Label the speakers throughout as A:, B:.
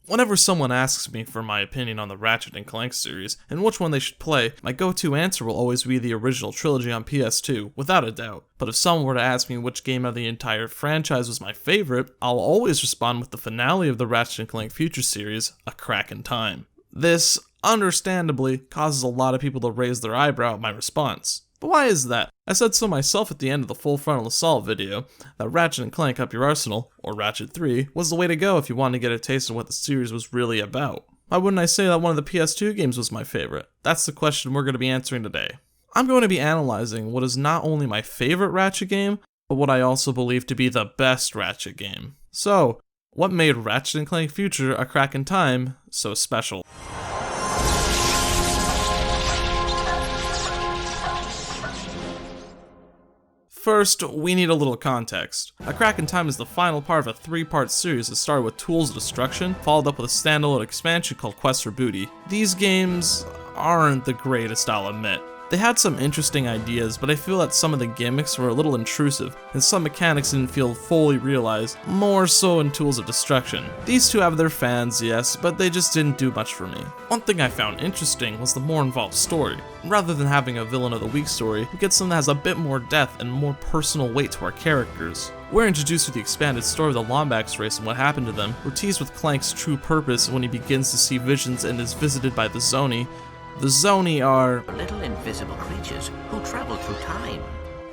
A: Whenever someone asks me for my opinion on the Ratchet and Clank series and which one they should play, my go-to answer will always be the original trilogy on PS2, without a doubt. But if someone were to ask me which game of the entire franchise was my favorite, I'll always respond with the finale of the Ratchet and Clank Future series, A Crack in Time. This, understandably, causes a lot of people to raise their eyebrow at my response. But why is that? I said so myself at the end of the Full Frontal Assault video, that Ratchet and Clank Up Your Arsenal, or Ratchet 3, was the way to go if you wanted to get a taste of what the series was really about. Why wouldn't I say that one of the PS2 games was my favorite? That's the question we're going to be answering today. I'm going to be analyzing what is not only my favorite Ratchet game, but what I also believe to be the best Ratchet game. So, what made Ratchet and Clank Future A Crack in Time so special? First, we need a little context. A Crack in Time is the final part of a 3-part series that started with Tools of Destruction, followed up with a standalone expansion called Quest for Booty. These games aren't the greatest, I'll admit. They had some interesting ideas, but I feel that some of the gimmicks were a little intrusive, and some mechanics didn't feel fully realized, more so in Tools of Destruction. These two have their fans, yes, but they just didn't do much for me. One thing I found interesting was the more involved story. Rather than having a villain of the week story, we get something that has a bit more depth and more personal weight to our characters. We're introduced to the expanded story of the Lombax race and what happened to them. We're teased with Clank's true purpose when he begins to see visions and is visited by the Zoni. The Zoni are
B: little invisible creatures who travel through time.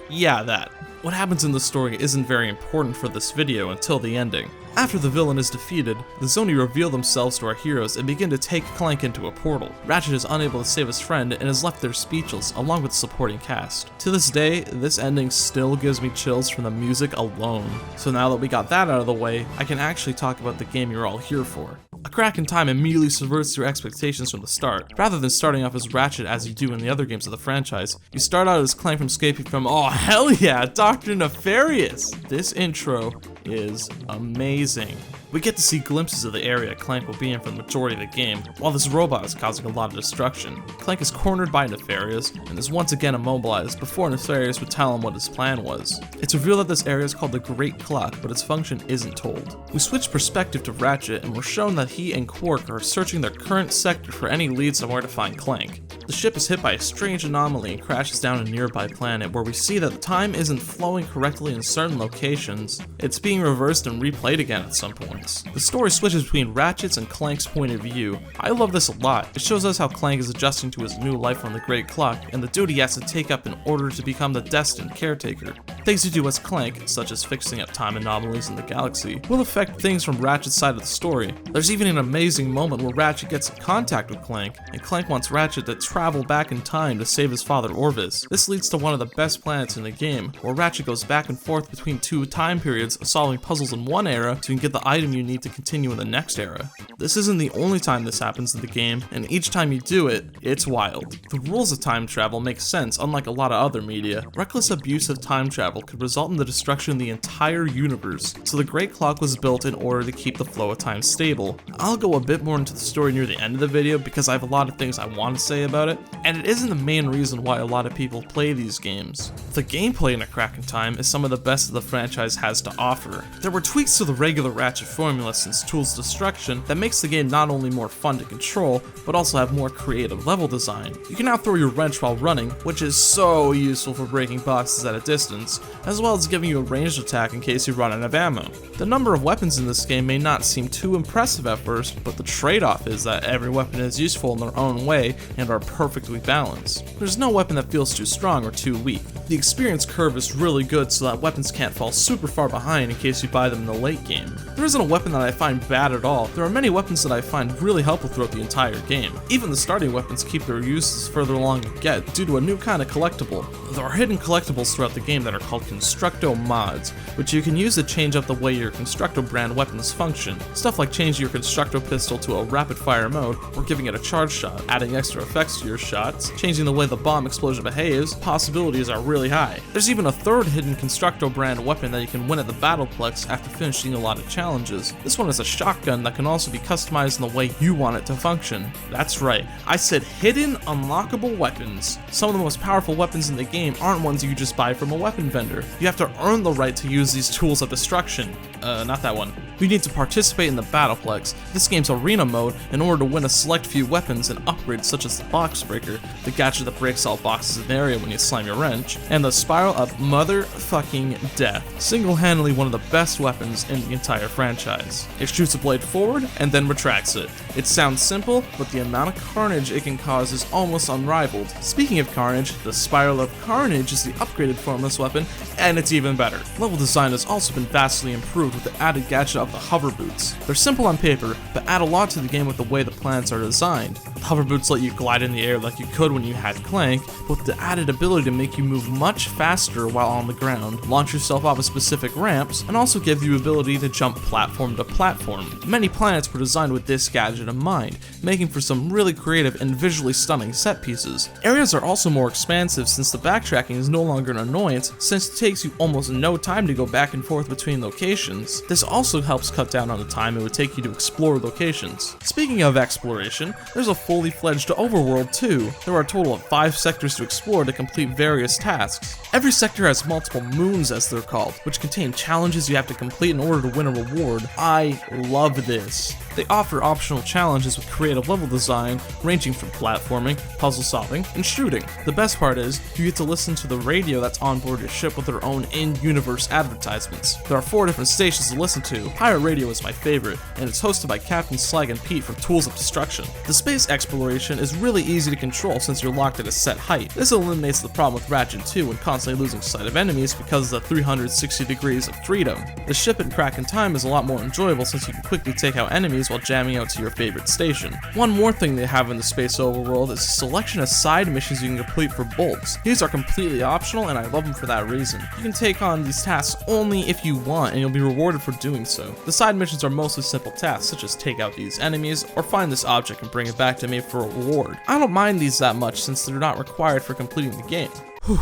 A: Yeah, that. What happens in the story isn't very important for this video until the ending. After the villain is defeated, the Zoni reveal themselves to our heroes and begin to take Clank into a portal. Ratchet is unable to save his friend and is left there speechless, along with the supporting cast. To this day, this ending still gives me chills from the music alone. So now that we got that out of the way, I can actually talk about the game you're all here for. A Crack in Time immediately subverts your expectations from the start. Rather than starting off as Ratchet as you do in the other games of the franchise, you start out as Clank from escaping from, oh hell yeah, Dr. Nefarious! This intro is amazing. We get to see glimpses of the area Clank will be in for the majority of the game, while this robot is causing a lot of destruction. Clank is cornered by Nefarious, and is once again immobilized before Nefarious would tell him what his plan was. It's revealed that this area is called the Great Clock, but its function isn't told. We switch perspective to Ratchet, and we're shown that he and Quark are searching their current sector for any leads on where to find Clank. The ship is hit by a strange anomaly and crashes down a nearby planet, where we see that the time isn't flowing correctly in certain locations. It's being reversed and replayed again at some points. The story switches between Ratchet's and Clank's point of view. I love this a lot. It shows us how Clank is adjusting to his new life on the Great Clock, and the duty he has to take up in order to become the destined caretaker. Things you do as Clank, such as fixing up time anomalies in the galaxy, will affect things from Ratchet's side of the story. There's even an amazing moment where Ratchet gets in contact with Clank, and Clank wants Ratchet to travel back in time to save his father Orvis. This leads to one of the best planets in the game, where Ratchet goes back and forth between two time periods, solving puzzles in one era so you can get the item you need to continue in the next era. This isn't the only time this happens in the game, and each time you do it, it's wild. The rules of time travel make sense, unlike a lot of other media. Reckless abuse of time travel could result in the destruction of the entire universe, so the Great Clock was built in order to keep the flow of time stable. I'll go a bit more into the story near the end of the video because I have a lot of things I want to say about it, and it isn't the main reason why a lot of people play these games. The gameplay in A Crack in Time is some of the best that the franchise has to offer. There were tweaks to the regular Ratchet formula since Tools Destruction that makes the game not only more fun to control, but also have more creative level design. You can now throw your wrench while running, which is so useful for breaking boxes at a distance, as well as giving you a ranged attack in case you run out of ammo. The number of weapons in this game may not seem too impressive at first, but the trade-off is that every weapon is useful in their own way and are perfectly balanced. There's no weapon that feels too strong or too weak. The experience curve is really good so that weapons can't fall super far behind in case you buy them in the late game. There isn't a weapon that I find bad at all. There are many weapons that I find really helpful throughout the entire game. Even the starting weapons keep their uses further along you get due to a new kind of collectible. There are hidden collectibles throughout the game that are called Constructo mods, which you can use to change up the way your Constructo brand weapons function. Stuff like changing your Constructo pistol to a rapid fire mode, or giving it a charge shot, adding extra effects to your shots, changing the way the bomb explosion behaves. Possibilities are really high. There's even a third hidden Constructo brand weapon that you can win at the Battleplex after finishing a lot of challenges. This one is a shotgun that can also be customized in the way you want it to function. That's right, I said hidden unlockable weapons. Some of the most powerful weapons in the game aren't ones you just buy from a weapon vendor. You have to earn the right to use these tools of destruction. not that one. You need to participate in the Battleplex, this game's arena mode, in order to win a select few weapons and upgrades such as the Box Breaker, the gadget that breaks all boxes in the area when you slam your wrench, and the Spiral of Motherfucking Death, single-handedly one of the best weapons in the entire franchise. It shoots a blade forward and then retracts it. It sounds simple, but the amount of carnage it can cause is almost unrivaled. Speaking of carnage, the Spiral of Carnage is the upgraded form of this weapon, and it's even better. Level design has also been vastly improved with the added gadget of the hover boots. They're simple on paper, but add a lot to the game with the way the planets are designed. The hover boots let you glide in the air like you could when you had Clank, but with the added ability to make you move much faster while on the ground, launch yourself off of specific ramps, and also give you the ability to jump platform to platform. Many planets were designed with this gadget in mind, making for some really creative and visually stunning set pieces. Areas are also more expansive since the backtracking is no longer an annoyance, since it takes you almost no time to go back and forth between locations. This also helps cut down on the time it would take you to explore locations. Speaking of exploration, there's a fully fledged overworld too. There are a total of 5 sectors to explore to complete various tasks. Every sector has multiple moons, as they're called, which contain challenges you have to complete in order to win a reward. I love this. They offer optional challenges with creative level design, ranging from platforming, puzzle solving, and shooting. The best part is, you get to listen to the radio that's on board your ship with their own in-universe advertisements. There are 4 different stations to listen to. Pirate Radio is my favorite, and it's hosted by Captain Slag and Pete from Tools of Destruction. The space exploration is really easy to control since you're locked at a set height. This eliminates the problem with Ratchet 2 and constantly losing sight of enemies because of the 360 degrees of freedom. The ship in Crack in Time is a lot more enjoyable since you can quickly take out enemies while jamming out to your favorite station. One more thing they have in the space overworld is a selection of side missions you can complete for bolts. These are completely optional and I love them for that reason. You can take on these tasks only if you want and you'll be rewarded for doing so. The side missions are mostly simple tasks such as take out these enemies or find this object and bring it back to me for a reward. I don't mind these that much since they're not required for completing the game. Whew.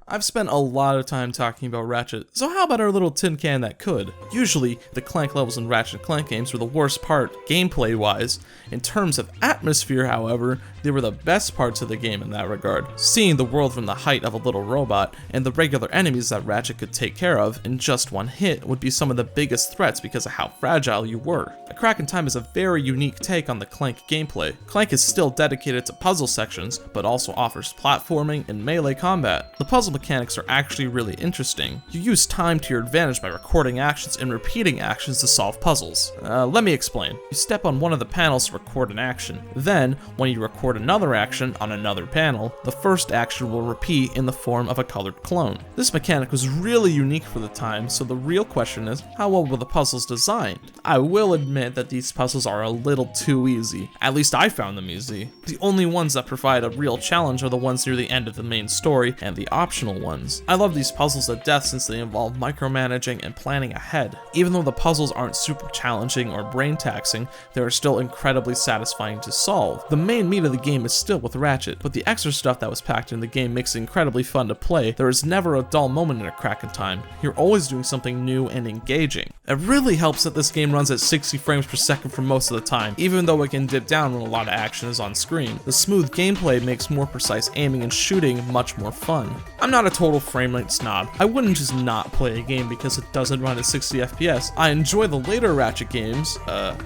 A: I've spent a lot of time talking about Ratchet, so how about our little tin can that could? Usually, the Clank levels in Ratchet and Clank games were the worst part, gameplay-wise. In terms of atmosphere, however, they were the best parts of the game in that regard. Seeing the world from the height of a little robot, and the regular enemies that Ratchet could take care of in just one hit would be some of the biggest threats because of how fragile you were. A Crack in Time is a very unique take on the Clank gameplay. Clank is still dedicated to puzzle sections, but also offers platforming and melee combat. The puzzle mechanics are actually really interesting. You use time to your advantage by recording actions and repeating actions to solve puzzles. Let me explain. You step on one of the panels to record an action. Then, when you record another action on another panel, the first action will repeat in the form of a colored clone. This mechanic was really unique for the time, so the real question is, how well were the puzzles designed? I will admit that these puzzles are a little too easy. At least I found them easy. The only ones that provide a real challenge are the ones near the end of the main story and the optional ones. I love these puzzles to death since they involve micromanaging and planning ahead. Even though the puzzles aren't super challenging or brain taxing, they are still incredibly satisfying to solve. The main meat of the game is still with Ratchet, but the extra stuff that was packed in the game makes it incredibly fun to play. There is never a dull moment in A Crack in Time. You're always doing something new and engaging. It really helps that this game runs at 60 frames per second for most of the time, even though it can dip down when a lot of action is on screen. The smooth gameplay makes more precise aiming and shooting much more fun. I'm not a total frame rate snob. I wouldn't just not play a game because it doesn't run at 60 FPS. I enjoy the later Ratchet games,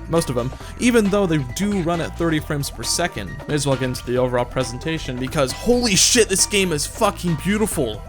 A: most of them, even though they do run at 30 frames per second. May as well get into the overall presentation because holy shit, this game is fucking beautiful.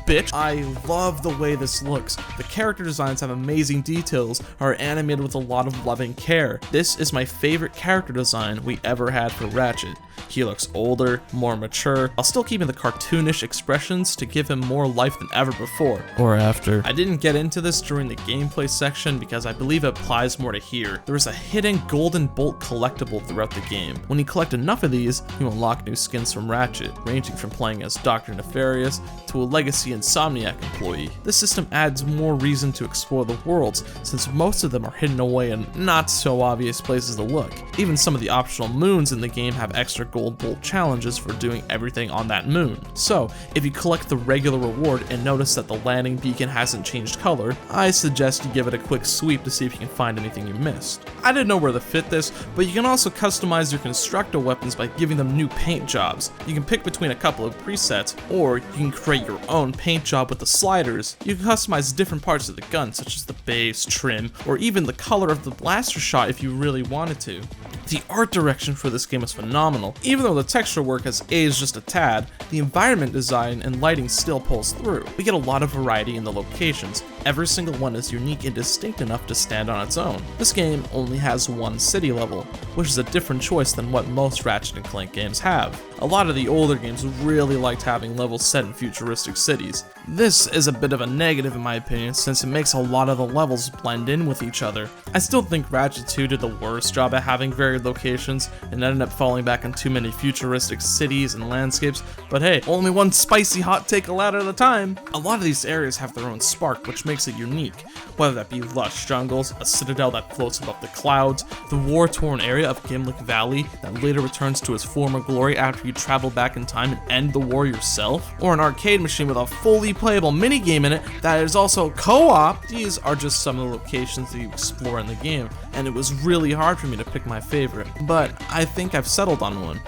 A: Bitch. I love the way this looks. The character designs have amazing details, are animated with a lot of loving care. This is my favorite character design we ever had for Ratchet. He looks older, more mature, while still keeping the cartoonish expressions to give him more life than ever before. Or after. I didn't get into this during the gameplay section because I believe it applies more to here. There is a hidden golden bolt collectible throughout the game. When you collect enough of these, you unlock new skins from Ratchet, ranging from playing as Dr. Nefarious to a legacy Insomniac employee. This system adds more reason to explore the worlds, since most of them are hidden away in not so obvious places to look. Even some of the optional moons in the game have extra gold bolt challenges for doing everything on that moon. So, if you collect the regular reward and notice that the landing beacon hasn't changed color, I suggest you give it a quick sweep to see if you can find anything you missed. I didn't know where to fit this, but you can also customize your constructor weapons by giving them new paint jobs. You can pick between a couple of presets, or you can create your own paint job with the sliders. You can customize different parts of the gun, such as the base, trim, or even the color of the blaster shot if you really wanted to. The art direction for this game is phenomenal. Even though the texture work has aged just a tad, the environment design and lighting still pulls through. We get a lot of variety in the locations. Every single one is unique and distinct enough to stand on its own. This game only has one city level, which is a different choice than what most Ratchet and Clank games have. A lot of the older games really liked having levels set in futuristic cities. This is a bit of a negative in my opinion, since it makes a lot of the levels blend in with each other. I still think Ratchet 2 did the worst job at having varied locations and ended up falling back on too many futuristic cities and landscapes, but hey, only one spicy hot take allowed at a time. A lot of these areas have their own spark, which makes it unique, whether that be lush jungles, a citadel that floats above the clouds, the war-torn area of Gimlick Valley that later returns to its former glory after you travel back in time and end the war yourself, or an arcade machine with a fully playable minigame in it that is also co-op. These are just some of the locations that you explore in the game, and it was really hard for me to pick my favorite, but I think I've settled on one.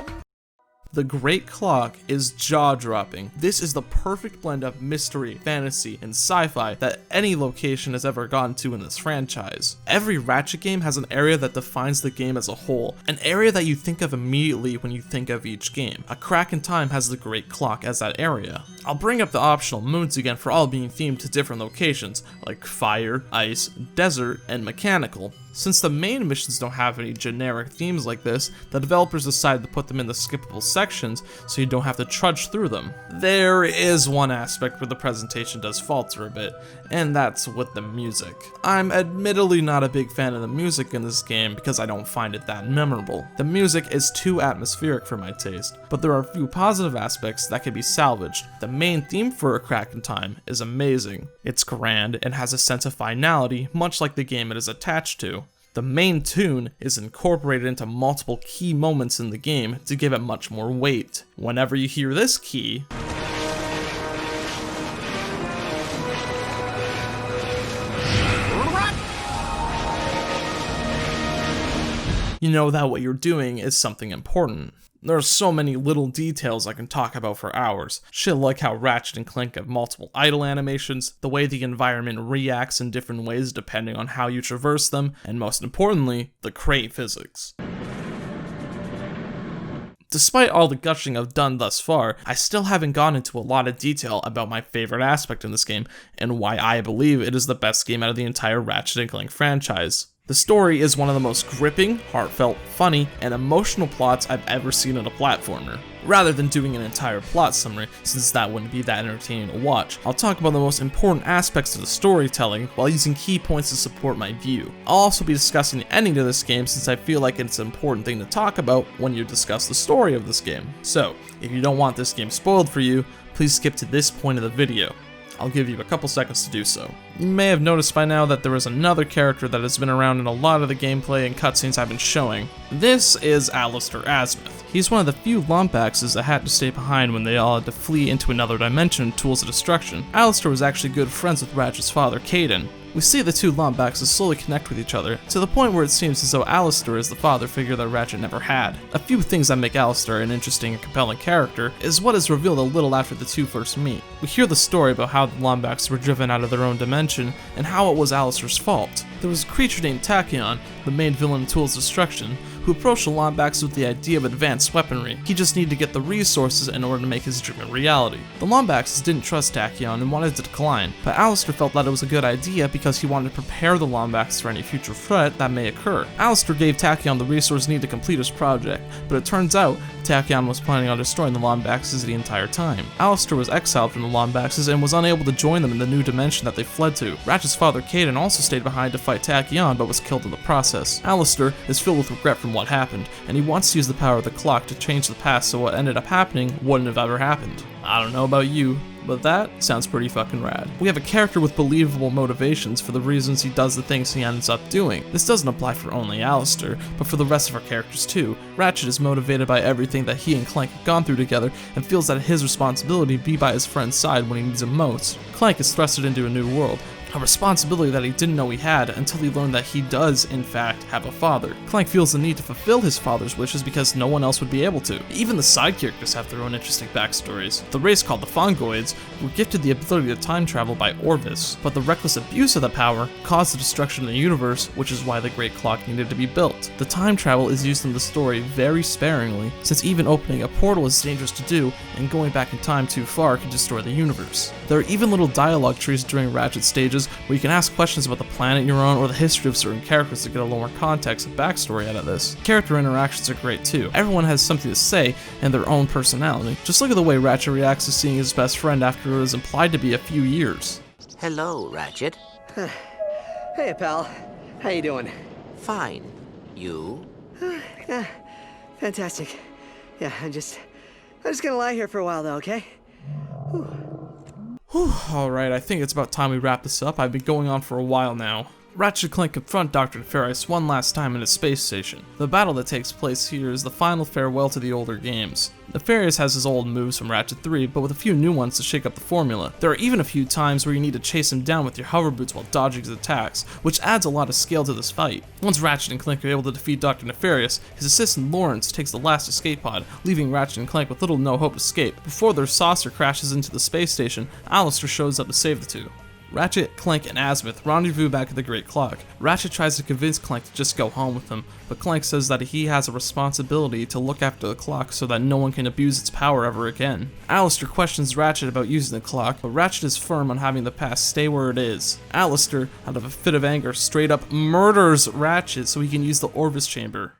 A: The Great Clock is jaw-dropping. This is the perfect blend of mystery, fantasy, and sci-fi that any location has ever gotten to in this franchise. Every Ratchet game has an area that defines the game as a whole, an area that you think of immediately when you think of each game. A Crack in Time has the Great Clock as that area. I'll bring up the optional moons again for all being themed to different locations, like fire, ice, desert, and mechanical. Since the main missions don't have any generic themes like this, the developers decided to put them in the skippable sections so you don't have to trudge through them. There is one aspect where the presentation does falter a bit, and that's with the music. I'm admittedly not a big fan of the music in this game because I don't find it that memorable. The music is too atmospheric for my taste, but there are a few positive aspects that can be salvaged. The main theme for A Crack in Time is amazing. It's grand and has a sense of finality, much like the game it is attached to. The main tune is incorporated into multiple key moments in the game to give it much more weight. Whenever you hear this key, you know that what you're doing is something important. There are so many little details I can talk about for hours. Shit like how Ratchet and Clank have multiple idle animations, the way the environment reacts in different ways depending on how you traverse them, and most importantly, the crate physics. Despite all the gushing I've done thus far, I still haven't gone into a lot of detail about my favorite aspect in this game, and why I believe it is the best game out of the entire Ratchet and Clank franchise. The story is one of the most gripping, heartfelt, funny, and emotional plots I've ever seen in a platformer. Rather than doing an entire plot summary, since that wouldn't be that entertaining to watch, I'll talk about the most important aspects of the storytelling while using key points to support my view. I'll also be discussing the ending to this game since I feel like it's an important thing to talk about when you discuss the story of this game. So, if you don't want this game spoiled for you, please skip to this point of the video. I'll give you a couple seconds to do so. You may have noticed by now that there is another character that has been around in a lot of the gameplay and cutscenes I've been showing. This is Alistair Azimuth. He's one of the few Lombaxes that had to stay behind when they all had to flee into another dimension, Tools of Destruction. Alistair was actually good friends with Ratchet's father, Kaidan. We see the two Lombaxes slowly connect with each other, to the point where it seems as though Alistair is the father figure that Ratchet never had. A few things that make Alistair an interesting and compelling character is what is revealed a little after the two first meet. We hear the story about how the Lombaxes were driven out of their own dimension, and how it was Alistair's fault. There was a creature named Tachyon, the main villain in Tools of Destruction, who approached the Lombaxes with the idea of advanced weaponry. He just needed to get the resources in order to make his dream a reality. The Lombaxes didn't trust Tachyon and wanted to decline, but Alistair felt that it was a good idea because he wanted to prepare the Lombaxes for any future threat that may occur. Alistair gave Tachyon the resources needed to complete his project, but it turns out Tachyon was planning on destroying the Lombaxes the entire time. Alistair was exiled from the Lombaxes and was unable to join them in the new dimension that they fled to. Ratchet's father Kaidan also stayed behind to fight Tachyon but was killed in the process. Alistair is filled with regret from what happened, and he wants to use the power of the clock to change the past so what ended up happening wouldn't have ever happened. I don't know about you, but that sounds pretty fucking rad. We have a character with believable motivations for the reasons he does the things he ends up doing. This doesn't apply for only Alistair, but for the rest of our characters too. Ratchet is motivated by everything that he and Clank have gone through together and feels that his responsibility be by his friend's side when he needs him most. Clank is thrusted into a new world, a responsibility that he didn't know he had until he learned that he does, in fact, have a father. Clank feels the need to fulfill his father's wishes because no one else would be able to. Even the side characters have their own interesting backstories. The race called the Fongoids were gifted the ability to time travel by Orvis, but the reckless abuse of the power caused the destruction of the universe, which is why the Great Clock needed to be built. The time travel is used in the story very sparingly, since even opening a portal is dangerous to do, and going back in time too far can destroy the universe. There are even little dialogue trees during Ratchet stages where you can ask questions about the planet you're on or the history of certain characters to get a little more context and backstory out of this. Character interactions are great too. Everyone has something to say and their own personality. Just look at the way Ratchet reacts to seeing his best friend after it is implied to be a few years.
B: Hello, Ratchet.
C: Hey, pal. How you doing?
B: Fine. You?
C: Yeah, fantastic. Yeah, I'm just gonna lie here for a while though, okay?
A: Alright, I think it's about time we wrap this up. I've been going on for a while now. Ratchet and Clank confront Dr. Nefarious one last time in his space station. The battle that takes place here is the final farewell to the older games. Nefarious has his old moves from Ratchet 3, but with a few new ones to shake up the formula. There are even a few times where you need to chase him down with your hover boots while dodging his attacks, which adds a lot of scale to this fight. Once Ratchet and Clank are able to defeat Dr. Nefarious, his assistant Lawrence takes the last escape pod, leaving Ratchet and Clank with little to no hope to escape. Before their saucer crashes into the space station, Alistair shows up to save the two. Ratchet, Clank, and Azimuth rendezvous back at the Great Clock. Ratchet tries to convince Clank to just go home with him, but Clank says that he has a responsibility to look after the clock so that no one can abuse its power ever again. Alistair questions Ratchet about using the clock, but Ratchet is firm on having the past stay where it is. Alistair, out of a fit of anger, straight up murders Ratchet so he can use the Orvis chamber.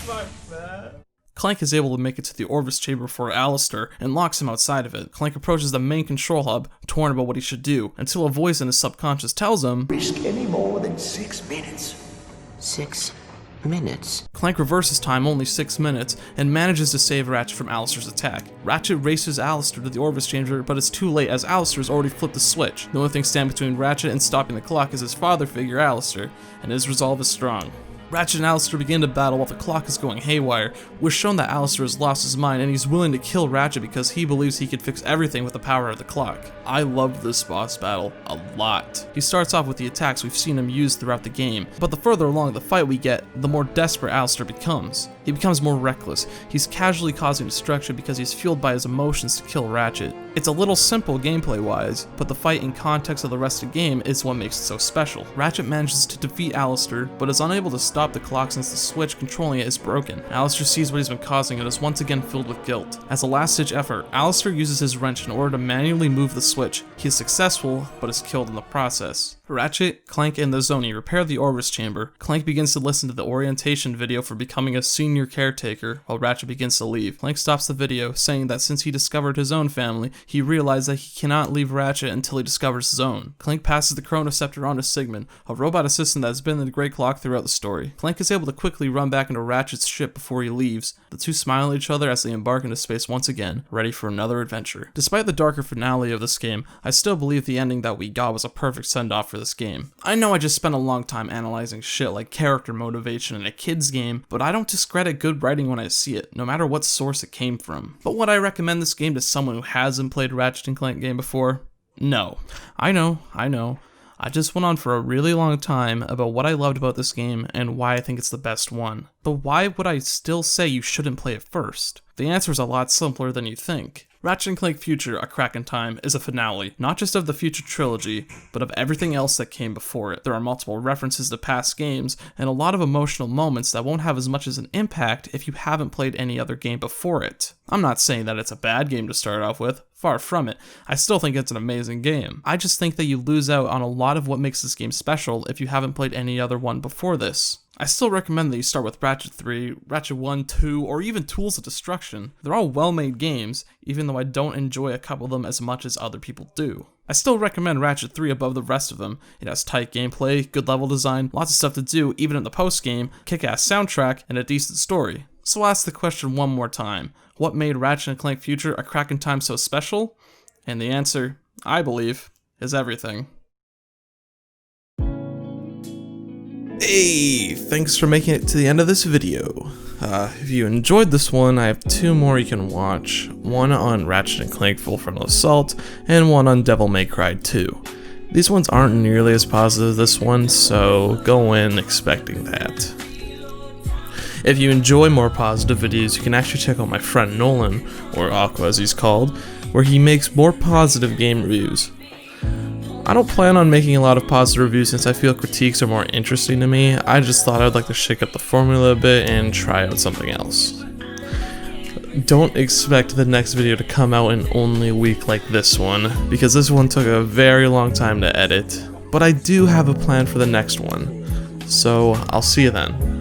D: Fuck that.
A: Clank is able to make it to the Orvis chamber for Alistair and locks him outside of it. Clank approaches the main control hub, torn about what he should do, until a voice in his subconscious tells him,
E: Risk any more than 6 minutes.
B: 6 minutes.
A: Clank reverses time only 6 minutes and manages to save Ratchet from Alistair's attack. Ratchet races Alistair to the Orvis chamber, but it's too late as Alistair's already flipped the switch. The only thing standing between Ratchet and stopping the clock is his father figure Alistair, and his resolve is strong. Ratchet and Alistair begin to battle while the clock is going haywire. We're shown that Alistair has lost his mind and he's willing to kill Ratchet because he believes he could fix everything with the power of the clock. I loved this boss battle a lot. He starts off with the attacks we've seen him use throughout the game, but the further along the fight we get, the more desperate Alistair becomes. He becomes more reckless. He's casually causing destruction because he's fueled by his emotions to kill Ratchet. It's a little simple gameplay-wise, but the fight in context of the rest of the game is what makes it so special. Ratchet manages to defeat Alistair, but is unable to stop the clock since the switch controlling it is broken. Alistair sees what he's been causing and is once again filled with guilt. As a last-ditch effort, Alistair uses his wrench in order to manually move the switch. He is successful, but is killed in the process. Ratchet, Clank, and the Zoni repair the Orvis chamber. Clank begins to listen to the orientation video for becoming a senior caretaker, while Ratchet begins to leave. Clank stops the video, saying that since he discovered his own family, he realized that he cannot leave Ratchet until he discovers his own. Clank passes the Chronoceptor on to Sigmund, a robot assistant that has been in the Great Clock throughout the story. Clank is able to quickly run back into Ratchet's ship before he leaves. The two smile at each other as they embark into space once again, ready for another adventure. Despite the darker finale of this game, I still believe the ending that we got was a perfect send-off for this game. I know I just spent a long time analyzing shit like character motivation in a kid's game, but I don't discredit good writing when I see it, no matter what source it came from. But would I recommend this game to someone who hasn't played a Ratchet and Clank game before? No. I know. I just went on for a really long time about what I loved about this game and why I think it's the best one. But why would I still say you shouldn't play it first? The answer is a lot simpler than you think. Ratchet and Clank Future: A Crack in Time is a finale, not just of the Future trilogy, but of everything else that came before it. There are multiple references to past games, and a lot of emotional moments that won't have as much as an impact if you haven't played any other game before it. I'm not saying that it's a bad game to start off with, far from it. I still think it's an amazing game. I just think that you lose out on a lot of what makes this game special if you haven't played any other one before this. I still recommend that you start with Ratchet 3, Ratchet 1, 2, or even Tools of Destruction. They're all well-made games, even though I don't enjoy a couple of them as much as other people do. I still recommend Ratchet 3 above the rest of them. It has tight gameplay, good level design, lots of stuff to do even in the post-game, kick-ass soundtrack, and a decent story. So I'll ask the question one more time. What made Ratchet and Clank Future a cracking time so special? And the answer, I believe, is everything. Hey, thanks for making it to the end of this video. If you enjoyed this one, I have 2 more you can watch. One on Ratchet and Clank Full Frontal Assault, and one on Devil May Cry 2. These ones aren't nearly as positive as this one, so go in expecting that. If you enjoy more positive videos, you can actually check out my friend Nolan, or Aqua as he's called, where he makes more positive game reviews. I don't plan on making a lot of positive reviews since I feel critiques are more interesting to me. I just thought I'd like to shake up the formula a bit and try out something else. Don't expect the next video to come out in only a week like this one, because this one took a very long time to edit, but I do have a plan for the next one, so I'll see you then.